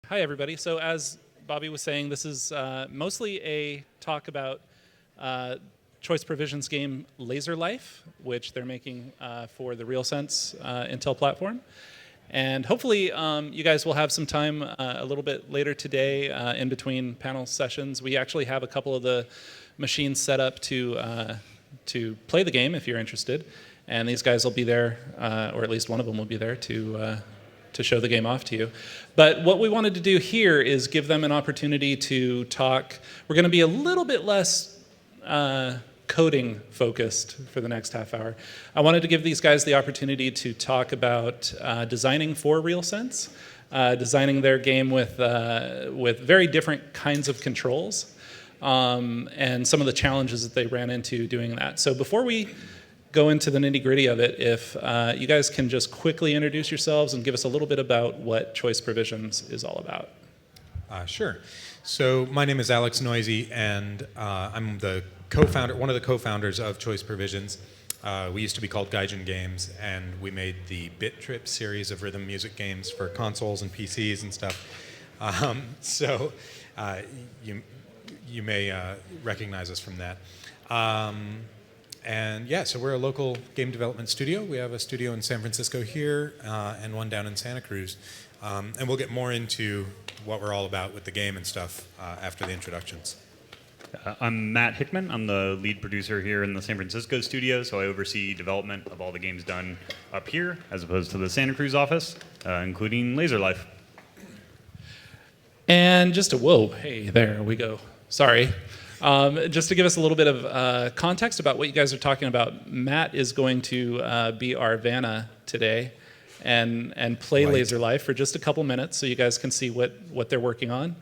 Hi, everybody. So as Bobby was saying, this is mostly a talk about Choice Provisions game Laserlife, which they're making for the Realsense Intel platform. And hopefully you guys will have some time a little bit later today in between panel sessions. We actually have a couple of the machines set up to play the game if you're interested. And these guys will be there, or at least one of them will be there to show the game off to you. But what we wanted to do here is give them an opportunity to talk. We're going to be a little bit less coding focused for the next half hour. I wanted to give these guys the opportunity to talk about designing for Realsense, designing their game with very different kinds of controls, and some of the challenges that they ran into doing that. So before we go into the nitty-gritty of it, if you guys can just quickly introduce yourselves and give us a little bit about what Choice Provisions is all about. Sure. So my name is Alex Neuse, and I'm the co-founder, one of the co-founders of Choice Provisions. We used to be called Gaijin Games, and we made the Bit Trip series of rhythm music games for consoles and PCs and stuff. So you may recognize us from that. And yeah, so we're a local game development studio. We have a studio in San Francisco here and one down in Santa Cruz. And we'll get more into what we're all about with the game and stuff after the introductions. I'm Matt Hickman. I'm the lead producer here in the San Francisco studio, so I oversee development of all the games done up here as opposed to the Santa Cruz office, including Laserlife. And hey, there we go. Sorry. Just to give us a little bit of context about what you guys are talking about, Matt is going to be our Vanna today and play Laserlife for just a couple minutes so you guys can see what they're working on.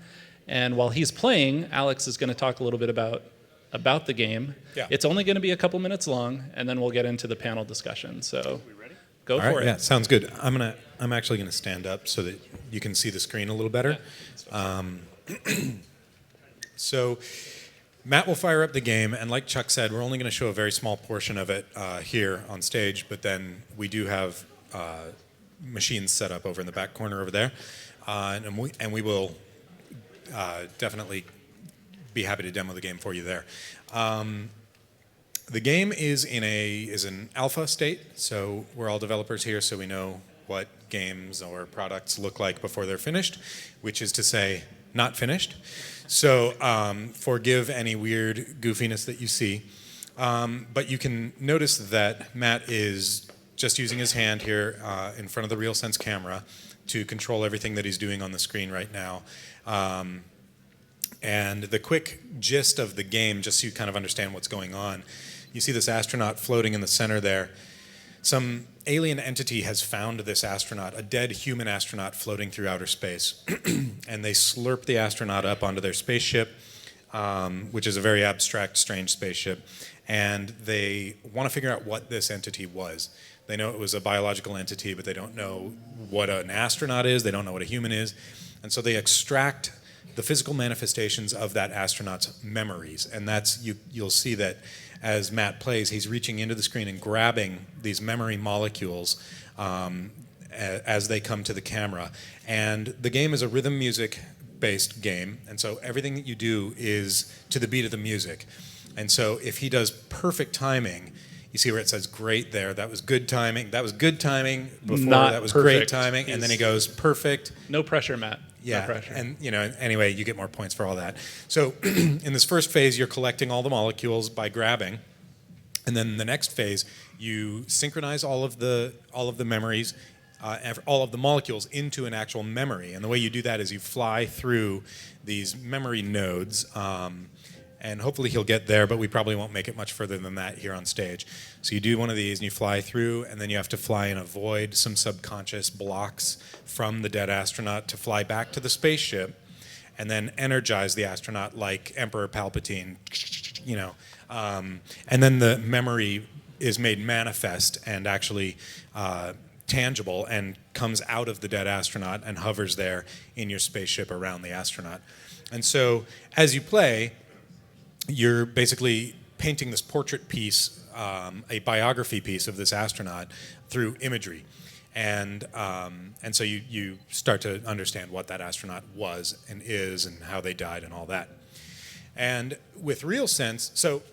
And while he's playing, Alex is going to talk a little bit about the game. Yeah. It's only going to be a couple minutes long, and then we'll get into the panel discussion. So go for it. Yeah, sounds good. I'm actually going to stand up so that you can see the screen a little better. So Matt will fire up the game, and like Chuck said, we're only going to show a very small portion of it here on stage, but then we do have machines set up over in the back corner over there, and we will definitely be happy to demo the game for you there. The game is an alpha state, so we're all developers here, so we know what games or products look like before they're finished, which is to say, not finished. So forgive any weird goofiness that you see. But you can notice that Matt is just using his hand here in front of the Realsense camera to control everything that he's doing on the screen right now. And the quick gist of the game, just so you kind of understand what's going on, you see this astronaut floating in the center there. Some alien entity has found this astronaut, a dead human astronaut floating through outer space. And they slurp the astronaut up onto their spaceship, which is a very abstract, strange spaceship. And they want to figure out what this entity was. They know it was a biological entity, but they don't know what an astronaut is. They don't know what a human is. And so they extract the physical manifestations of that astronaut's memories. And you'll see that as Matt plays, he's reaching into the screen and grabbing these memory molecules as they come to the camera. And the game is a rhythm music-based game, and so everything that you do is to the beat of the music. And so if he does perfect timing, you see where it says great there, that was good timing. That was good timing before, that was perfect. Great timing, and then he goes perfect. No pressure, Matt. Yeah, no pressure. And anyway, you get more points for all that. So in this first phase, you're collecting all the molecules by grabbing, and then in the next phase, you synchronize all of the memories, all of the molecules into an actual memory. And the way you do that is you fly through these memory nodes, and hopefully he'll get there, but we probably won't make it much further than that here on stage. So you do one of these and you fly through, and then you have to fly and avoid some subconscious blocks from the dead astronaut to fly back to the spaceship, and then energize the astronaut like Emperor Palpatine, and then the memory is made manifest and actually tangible and comes out of the dead astronaut and hovers there in your spaceship around the astronaut. And so as you play, you're basically painting this portrait piece, a biography piece of this astronaut through imagery. And so you start to understand what that astronaut was and is and how they died and all that. And with Realsense, so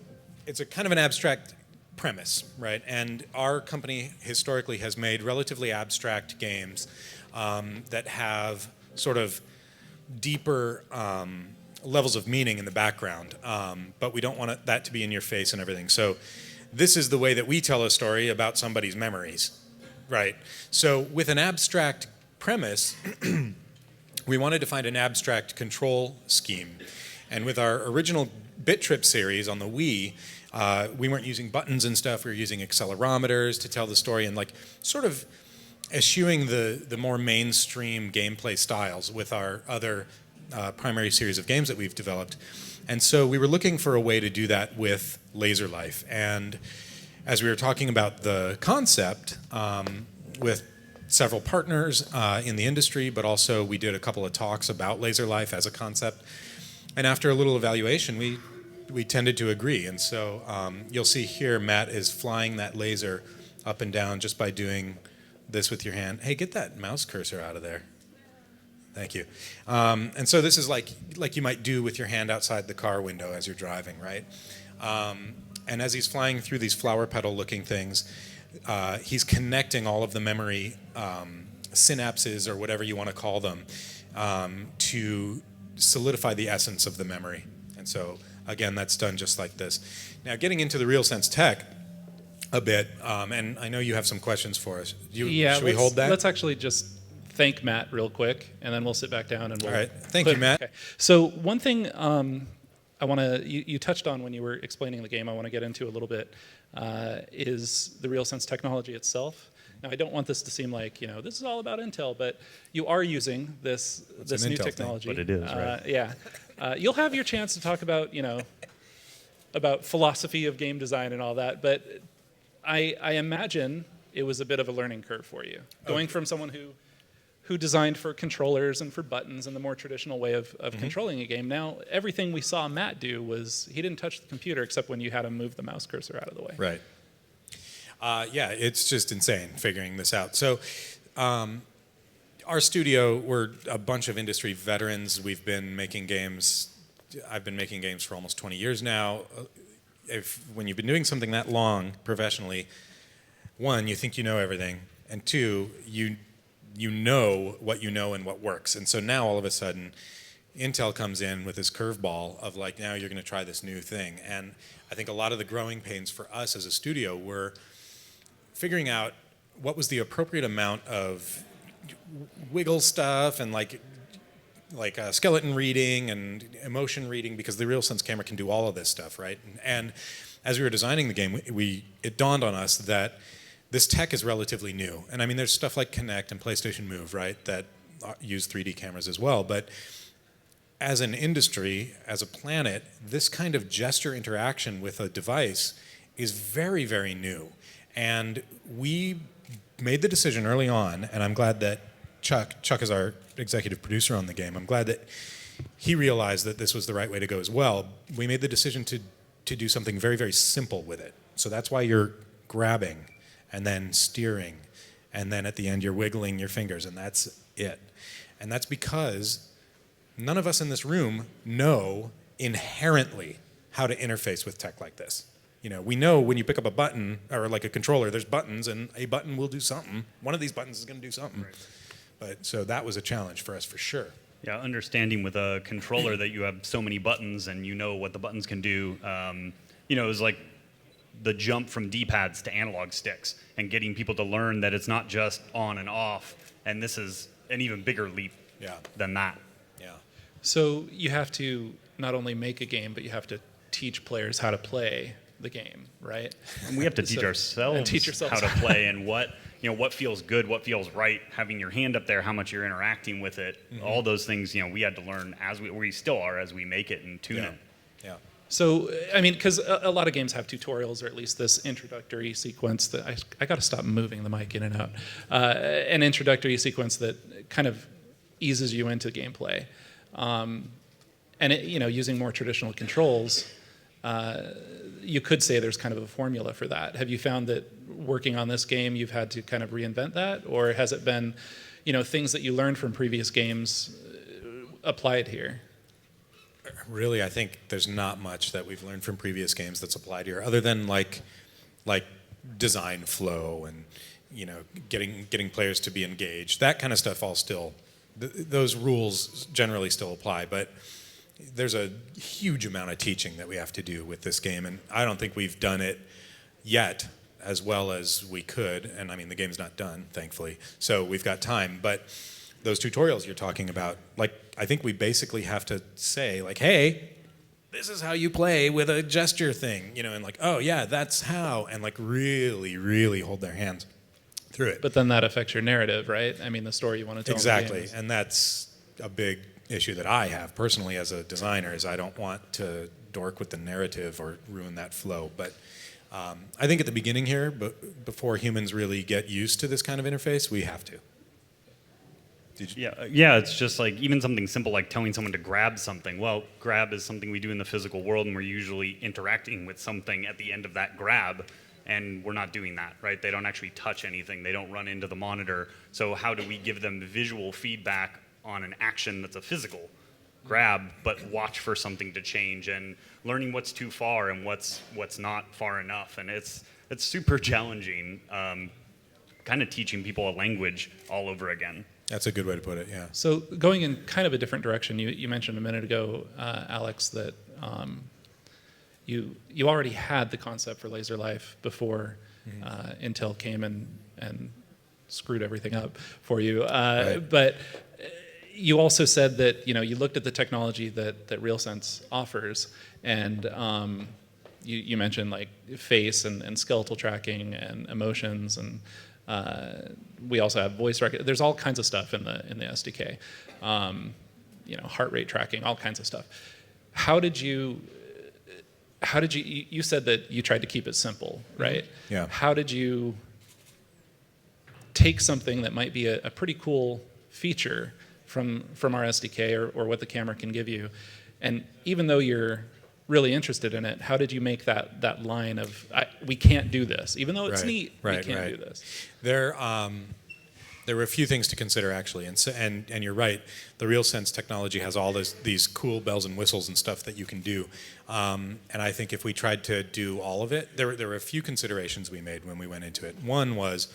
it's a kind of an abstract premise, right? And our company historically has made relatively abstract games that have sort of deeper levels of meaning in the background, but we don't want that to be in your face and everything. So this is the way that we tell a story about somebody's memories, right? So with an abstract premise, we wanted to find an abstract control scheme. And with our original Bit Trip series on the Wii, we weren't using buttons and stuff. We were using accelerometers to tell the story and like sort of eschewing the more mainstream gameplay styles with our other primary series of games that we've developed. And so we were looking for a way to do that with Laserlife. And as we were talking about the concept with several partners in the industry, but also we did a couple of talks about Laserlife as a concept. And after a little evaluation, we tended to agree. And so you'll see here, Matt is flying that laser up and down just by doing this with your hand. Hey, get that mouse cursor out of there. Thank you. And so this is like you might do with your hand outside the car window as you're driving, right? And as he's flying through these flower petal-looking things, he's connecting all of the memory synapses, or whatever you want to call them, to solidify the essence of the memory. And so, again, that's done just like this. Now, getting into the Realsense tech a bit, and I know you have some questions for us. Should we hold that? Let's actually just thank Matt real quick, and then we'll sit back down and we'll... All right. Thank you, Matt. Okay. So one thing I want to... You touched on when you were explaining the game, I want to get into a little bit, is the Realsense technology itself. Now, I don't want this to seem like, this is all about Intel, but you are using this new Intel technology. But it is, right? Yeah. You'll have your chance to talk about, about philosophy of game design and all that, but I imagine it was a bit of a learning curve for you. Going from someone who designed for controllers and for buttons and the more traditional way of controlling a game. Now, everything we saw Matt do was he didn't touch the computer except when you had him move the mouse cursor out of the way. Right. Yeah, it's just insane figuring this out. So our studio, we're a bunch of industry veterans. We've been making games. I've been making games for almost 20 years now. When you've been doing something that long professionally, one, you think you know everything, and two, you know what you know and what works. And so now all of a sudden, Intel comes in with this curveball of like, now you're going to try this new thing. And I think a lot of the growing pains for us as a studio were figuring out what was the appropriate amount of wiggle stuff and like skeleton reading and emotion reading, because the Realsense camera can do all of this stuff, right? And as we were designing the game, it dawned on us that this tech is relatively new. And I mean, there's stuff like Kinect and PlayStation Move, right, that use 3D cameras as well. But as an industry, as a planet, this kind of gesture interaction with a device is very, very new. And we made the decision early on, and I'm glad that Chuck is our executive producer on the game. I'm glad that he realized that this was the right way to go as well. We made the decision to do something very, very simple with it. So that's why you're grabbing and then steering, and then at the end you're wiggling your fingers, and that's it. And that's because none of us in this room know inherently how to interface with tech like this. We know when you pick up a button, or like a controller, there's buttons, and a button will do something. One of these buttons is going to do something. Right. But so that was a challenge for us for sure. Yeah, understanding with a controller that you have so many buttons and you know what the buttons can do. It was like the jump from D-pads to analog sticks and getting people to learn that it's not just on and off. And this is an even bigger leap than that. Yeah. So you have to not only make a game, but you have to teach players how to play the game, right? And we have to teach ourselves how to play and what feels good, what feels right, having your hand up there, how much you're interacting with it, all those things, we had to learn as we still are as we make it and tune it. Yeah. So, I mean, because a lot of games have tutorials, or at least this introductory sequence that I got to stop moving the mic in and out. An introductory sequence that kind of eases you into gameplay, and using more traditional controls. you could say there's kind of a formula for that. Have you found that working on this game, you've had to kind of reinvent that, or has it been, things that you learned from previous games applied here? Really, I think there's not much that we've learned from previous games that's applied here, other than like design flow and getting players to be engaged. That kind of stuff all still, those rules generally still apply, but there's a huge amount of teaching that we have to do with this game, and I don't think we've done it yet as well as we could. And I mean, the game's not done, thankfully, so we've got time. But those tutorials you're talking about, I think we basically have to say, hey, this is how you play with a gesture thing, and oh yeah, that's how, and really, really hold their hands through it. But then that affects your narrative, right? I mean, the story you want to tell. Exactly, and that's a big issue that I have personally as a designer, is I don't want to dork with the narrative or ruin that flow. But I think at the beginning here, before humans really get used to this kind of interface, we have to. Yeah, it's just even something simple like telling someone to grab something. Well, grab is something we do in the physical world, and we're usually interacting with something at the end of that grab, and we're not doing that, right? They don't actually touch anything. They don't run into the monitor. So how do we give them visual feedback on an action that's a physical grab, but watch for something to change, and learning what's too far and what's not far enough? And it's super challenging, kind of teaching people a language all over again. That's a good way to put it, yeah. So going in kind of a different direction, you mentioned a minute ago, Alex, that you already had the concept for Laserlife before Intel came and screwed everything up for you. Right. But you also said that you looked at the technology that Realsense offers, and you mentioned face and skeletal tracking and emotions, and we also have voice recognition. There's all kinds of stuff in the SDK, heart rate tracking, all kinds of stuff. How did you said that you tried to keep it simple, right? Yeah. How did you take something that might be a pretty cool feature from our SDK or what the camera can give you, and even though you're really interested in it, how did you make that line of we can't do this, even though it's neat, we can't do this? There were a few things to consider, actually, and you're right. The Realsense technology has all these cool bells and whistles and stuff that you can do, and I think if we tried to do all of it, there were a few considerations we made when we went into it. One was,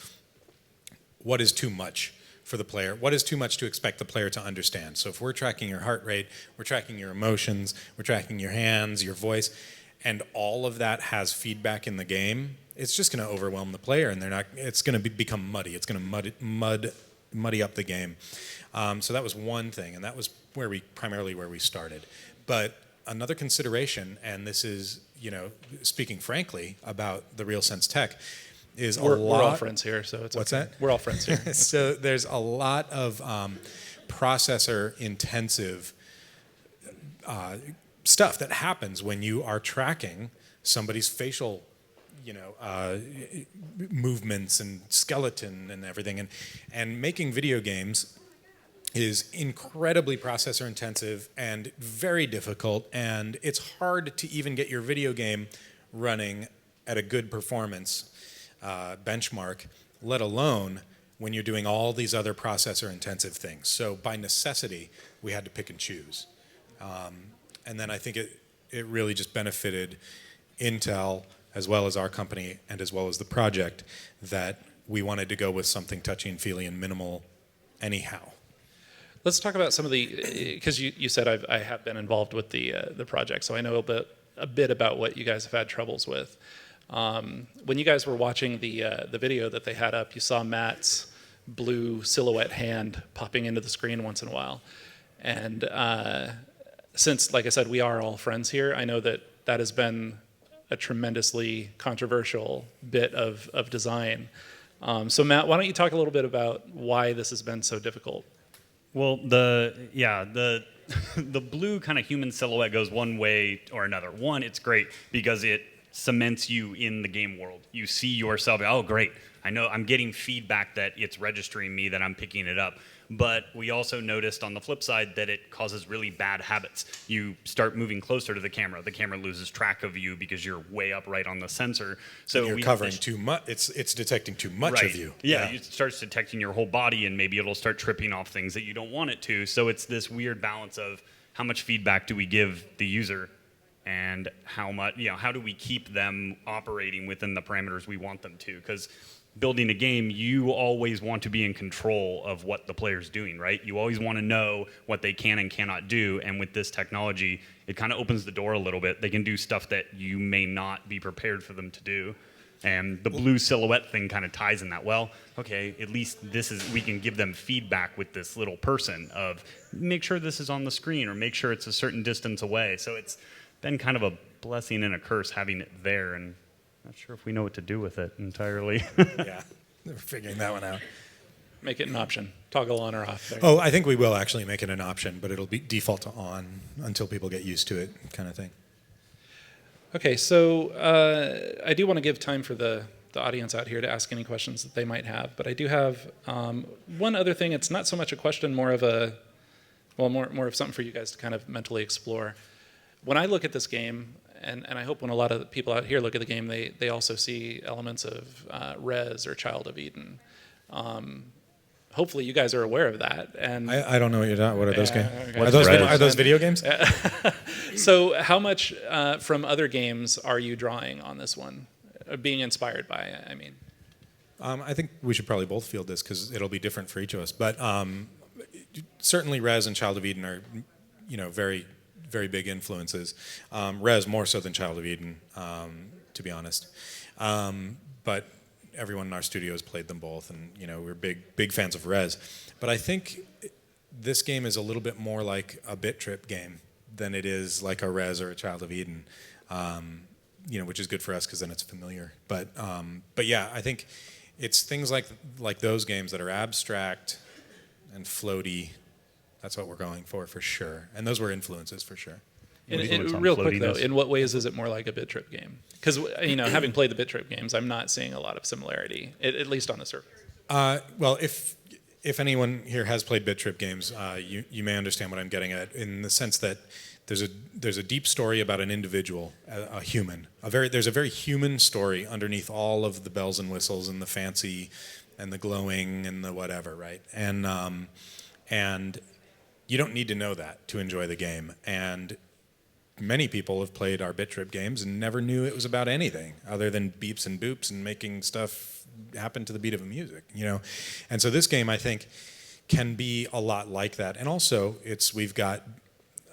what is too much for the player? What is too much to expect the player to understand? So if we're tracking your heart rate, we're tracking your emotions, we're tracking your hands, your voice, and all of that has feedback in the game, it's just going to overwhelm the player, and it's going to become muddy. It's going to muddy up the game. So that was one thing, and that was primarily where we started. But another consideration, and this is, speaking frankly about the Realsense tech, is we're all friends here, so it's what's okay. that? We're all friends here. So there's a lot of processor-intensive stuff that happens when you are tracking somebody's facial, movements and skeleton and everything, and making video games is incredibly processor-intensive and very difficult, and it's hard to even get your video game running at a good performance benchmark, let alone when you're doing all these other processor-intensive things. So by necessity, we had to pick and choose. And then I think it really just benefited Intel, as well as our company, and as well as the project, that we wanted to go with something touchy and feely and minimal anyhow. Let's talk about some of the, because you said I have been involved with the project, so I know a bit about what you guys have had troubles with. When you guys were watching the video that they had up, you saw Matt's blue silhouette hand popping into the screen once in a while. And since, like I said, we are all friends here, I know that has been a tremendously controversial bit of design. So Matt, why don't you talk a little bit about why this has been so difficult? Well, the blue kind of human silhouette goes one way or another. One, it's great because it cements you in the game world. You see yourself, oh, great. I know I'm getting feedback that it's registering me, that I'm picking it up. But we also noticed on the flip side that it causes really bad habits. You start moving closer to the camera loses track of you because you're way up right on the sensor. So you're covering too much. It's detecting too much of you. Yeah, it starts detecting your whole body, and maybe it'll start tripping off things that you don't want it to. So it's this weird balance of how much feedback do we give the user, and how much, how do we keep them operating within the parameters we want them to? Because building a game, you always want to be in control of what the player's doing, right? You always want to know what they can and cannot do. And with this technology, it kind of opens the door a little bit. They can do stuff that you may not be prepared for them to do. And the blue silhouette thing kind of ties in that. Well, okay, at least we can give them feedback with this little person of make sure this is on the screen or make sure it's a certain distance away. So it's been kind of a blessing and a curse having it there, and not sure if we know what to do with it entirely. Yeah, we're figuring that one out. Make it an option. Toggle on or off. There. Oh, I think we will actually make it an option, but it'll be default to on until people get used to it, kind of thing. Okay, so I do want to give time for the audience out here to ask any questions that they might have, but I do have one other thing. It's not so much a question, more of something for you guys to kind of mentally explore. When I look at this game, and I hope when a lot of the people out here look at the game, they also see elements of Res or Child of Eden. Hopefully you guys are aware of that. And I don't know what you're talking. What are those games? Okay. Are those video games? So how much from other games are you drawing on this one? Being inspired by, I mean. I think we should probably both field this because it'll be different for each of us. But certainly Res and Child of Eden are, very, very big influences. Res more so than Child of Eden, to be honest. But everyone in our studio has played them both, and we're big fans of Res. But I think this game is a little bit more like a Bit Trip game than it is like a Res or a Child of Eden, which is good for us because then it's familiar. But yeah, I think it's things like those games that are abstract and floaty. That's what we're going for sure. And those were influences for sure. Real quick though, in what ways is it more like a Bit Trip game? Because having played the Bit Trip games, I'm not seeing a lot of similarity, at least on the surface. Well, if anyone here has played Bit Trip games, you may understand what I'm getting at, in the sense that there's a deep story about an individual, a human. There's a very human story underneath all of the bells and whistles and the fancy and the glowing and the whatever, right? And you don't need to know that to enjoy the game. And many people have played our Bit Trip games and never knew it was about anything other than beeps and boops and making stuff happen to the beat of a music, And so this game, I think, can be a lot like that. And also, we've got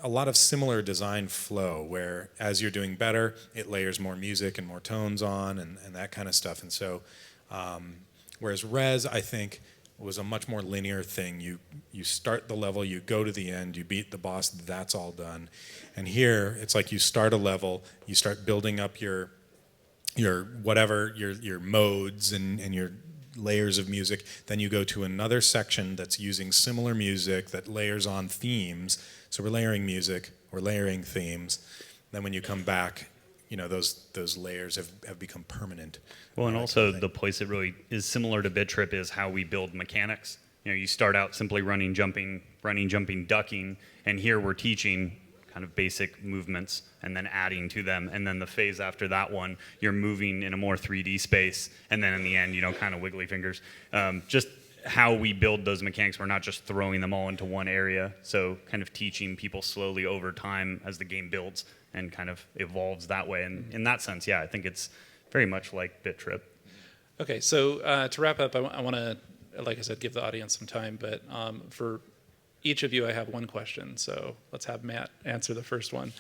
a lot of similar design flow where as you're doing better, it layers more music and more tones on and that kind of stuff. And so, whereas Res, I think, was a much more linear thing. You start the level, you go to the end, you beat the boss, that's all done. And here, it's like you start a level, you start building up your modes and your layers of music, then you go to another section that's using similar music that layers on themes. So we're layering music, we're layering themes. Then when you come back, those layers have become permanent. Well, and also the place that really is similar to Bit Trip is how we build mechanics. You start out simply running, jumping, ducking, and here we're teaching kind of basic movements and then adding to them. And then the phase after that one, you're moving in a more 3D space. And then in the end, kind of wiggly fingers. Just how we build those mechanics, we're not just throwing them all into one area. So kind of teaching people slowly over time as the game builds and kind of evolves that way. And in that sense, yeah, I think it's very much like Bit Trip. Okay, so to wrap up, I want to, like I said, give the audience some time, but for each of you, I have one question, so let's have Matt answer the first one.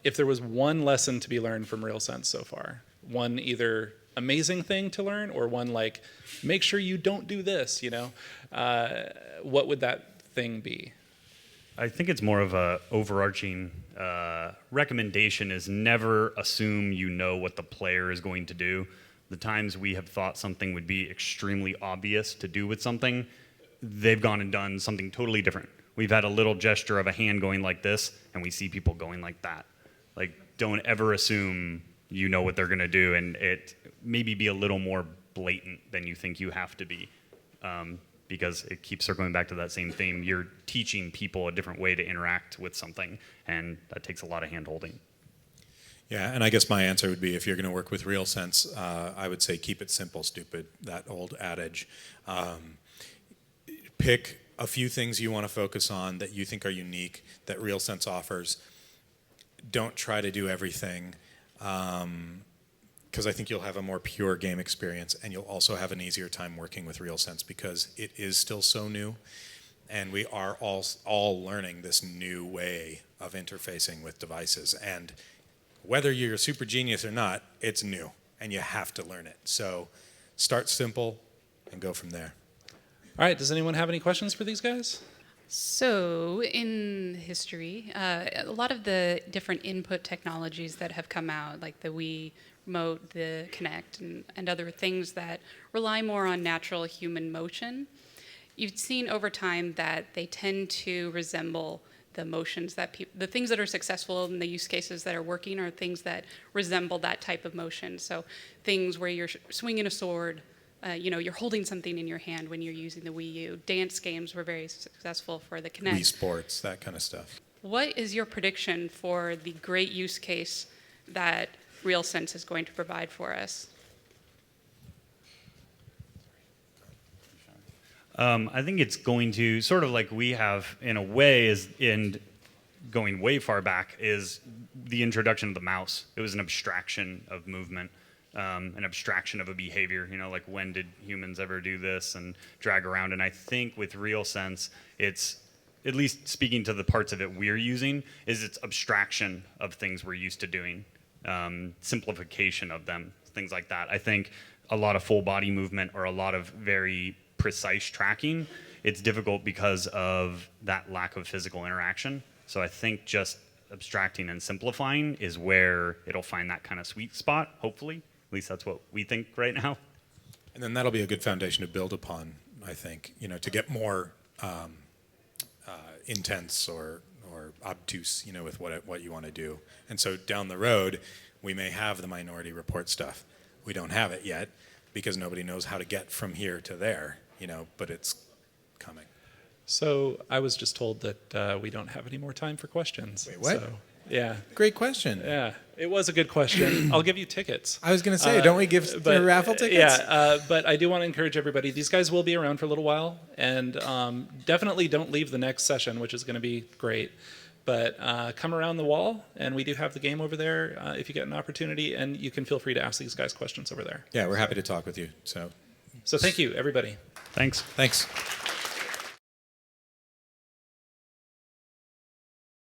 If there was one lesson to be learned from Realsense so far, one either amazing thing to learn or one like, make sure you don't do this, what would that thing be? I think it's more of a overarching recommendation is never assume you know what the player is going to do. The times we have thought something would be extremely obvious to do with something, they've gone and done something totally different. We've had a little gesture of a hand going like this, and we see people going like that. Like, don't ever assume you know what they're going to do, and it maybe be a little more blatant than you think you have to be, because it keeps circling back to that same theme. You're teaching people a different way to interact with something, and that takes a lot of hand-holding. Yeah, and I guess my answer would be, if you're going to work with Realsense, I would say keep it simple, stupid, that old adage. Pick a few things you want to focus on that you think are unique, that Realsense offers. Don't try to do everything, because I think you'll have a more pure game experience, and you'll also have an easier time working with Realsense because it is still so new, and we are all learning this new way of interfacing with devices. And whether you're a super genius or not, it's new, and you have to learn it. So start simple and go from there. All right, does anyone have any questions for these guys? So, in history, a lot of the different input technologies that have come out, like the Wii Remote, the Kinect, and other things that rely more on natural human motion, you've seen over time that they tend to resemble the motions that the things that are successful in the use cases that are working are things that resemble that type of motion. So, things where you're swinging a sword. You're holding something in your hand when you're using the Wii U. Dance games were very successful for the Kinect. Wii Sports, that kind of stuff. What is your prediction for the great use case that Realsense is going to provide for us? I think it's going to, sort of like we have in a way, is in going way far back, is the introduction of the mouse. It was an abstraction of movement. An abstraction of a behavior, like when did humans ever do this and drag around? And I think with Realsense, it's, at least speaking to the parts of it we're using, is its abstraction of things we're used to doing, simplification of them, things like that. I think a lot of full body movement or a lot of very precise tracking, it's difficult because of that lack of physical interaction. So I think just abstracting and simplifying is where it'll find that kind of sweet spot, hopefully. At least that's what we think right now. And then that'll be a good foundation to build upon, I think, to get more intense or obtuse, with what you want to do. And so down the road, we may have the Minority Report stuff. We don't have it yet because nobody knows how to get from here to there, but it's coming. So I was just told that we don't have any more time for questions. Wait, what? So, yeah. Great question. Yeah, it was a good question. I'll give you tickets. I was going to say, don't we give the raffle tickets? Yeah, but I do want to encourage everybody. These guys will be around for a little while, and definitely don't leave the next session, which is going to be great. But come around the wall, and we do have the game over there if you get an opportunity, and you can feel free to ask these guys questions over there. Yeah, we're happy to talk with you. So thank you, everybody. Thanks. Thanks.